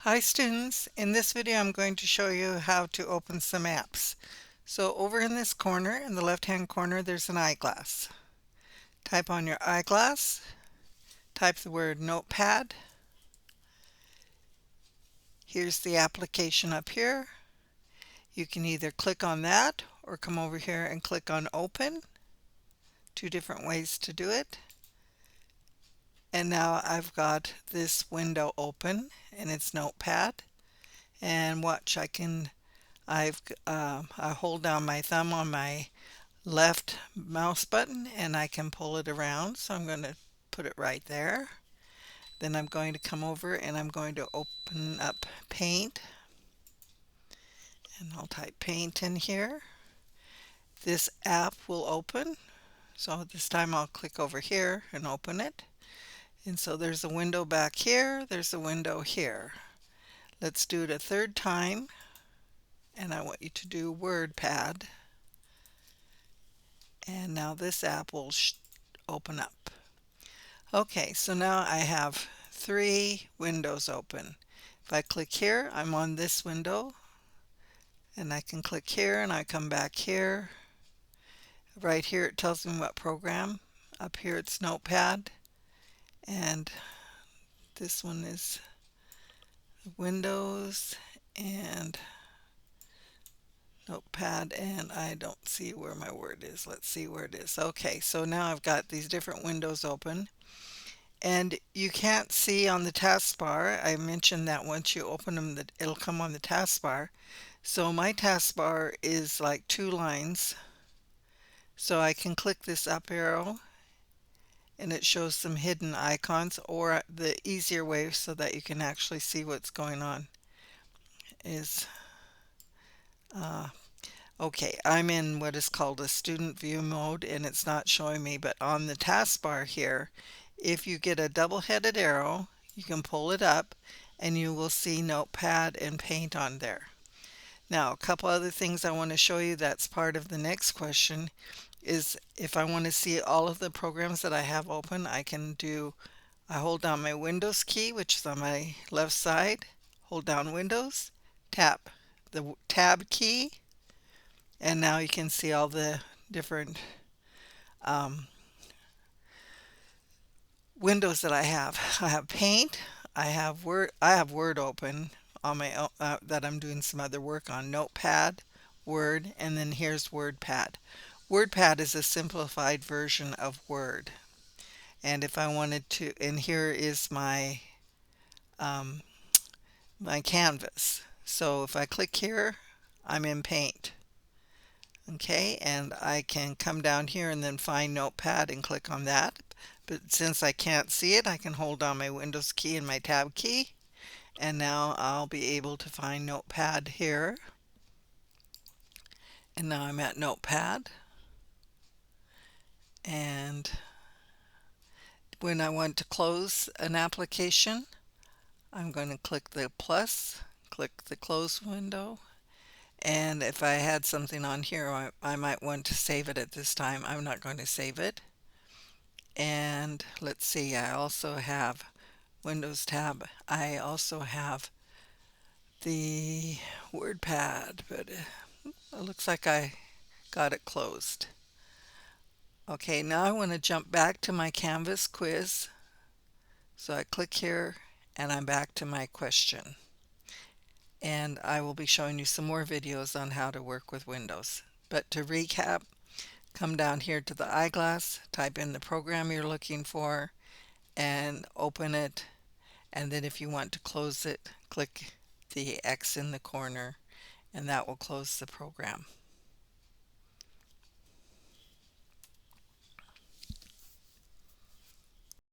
Hi students, in this video I'm going to show you how to open some apps. So over in this corner, in the left hand corner, there's an eyeglass. Type on your eyeglass, type the word notepad. Here's the application up here. You can either click on that or come over here and click on open. Two different ways to do it. And now I've got this window open and it's notepad. And watch, I hold down my thumb on my left mouse button and I can pull it around. So I'm going to put it right there. Then I'm going to come over and I'm going to open up Paint. And I'll type Paint in here. This app will open. So this time I'll click over here and open it. And so there's a window back here. There's a window here. Let's do it a third time. And I want you to do WordPad. And now this app will open up. Okay, so now I have three windows open. If I click here, I'm on this window, and I can click here and I come back here. Right here it tells me what program. Up here it's Notepad, and this one is Windows and Notepad, and I don't see where my word is. Let's see where it is. Okay, so now I've got these different windows open. And you can't see on the taskbar. I mentioned that once you open them, it'll come on the taskbar. So my taskbar is like two lines. So I can click this up arrow and it shows some hidden icons, or the easier way so that you can actually see what's going on is okay, I'm in what is called a student view mode and it's not showing me, but on the taskbar here, if you get a double-headed arrow, you can pull it up and you will see Notepad and Paint on there. Now, a couple other things I want to show you that's part of the next question is if I want to see all of the programs that I have open, I hold down my Windows key, which is on my left side, hold down Windows, tap the Tab key, and now you can see all the different windows that I have. I have Paint, I have Word open on my that I'm doing some other work on, Notepad, Word, and then here's WordPad. WordPad is a simplified version of Word. And if I wanted to, and here is my my canvas. So if I click here, I'm in Paint. Okay, and I can come down here and then find Notepad and click on that. But since I can't see it, I can hold down my Windows key and my Tab key. And now I'll be able to find Notepad here. And now I'm at Notepad. And when I want to close an application, I'm going to click the plus, click the close window. And if I had something on here, I might want to save it at this time. I'm not going to save it. And let's see, I also have Windows tab. I also have the WordPad, but it looks like I got it closed. Okay, now I want to jump back to my Canvas quiz. So I click here and I'm back to my question. And I will be showing you some more videos on how to work with Windows. But to recap, come down here to the eyeglass, type in the program you're looking for, and open it. And then if you want to close it, click the X in the corner, and that will close the program.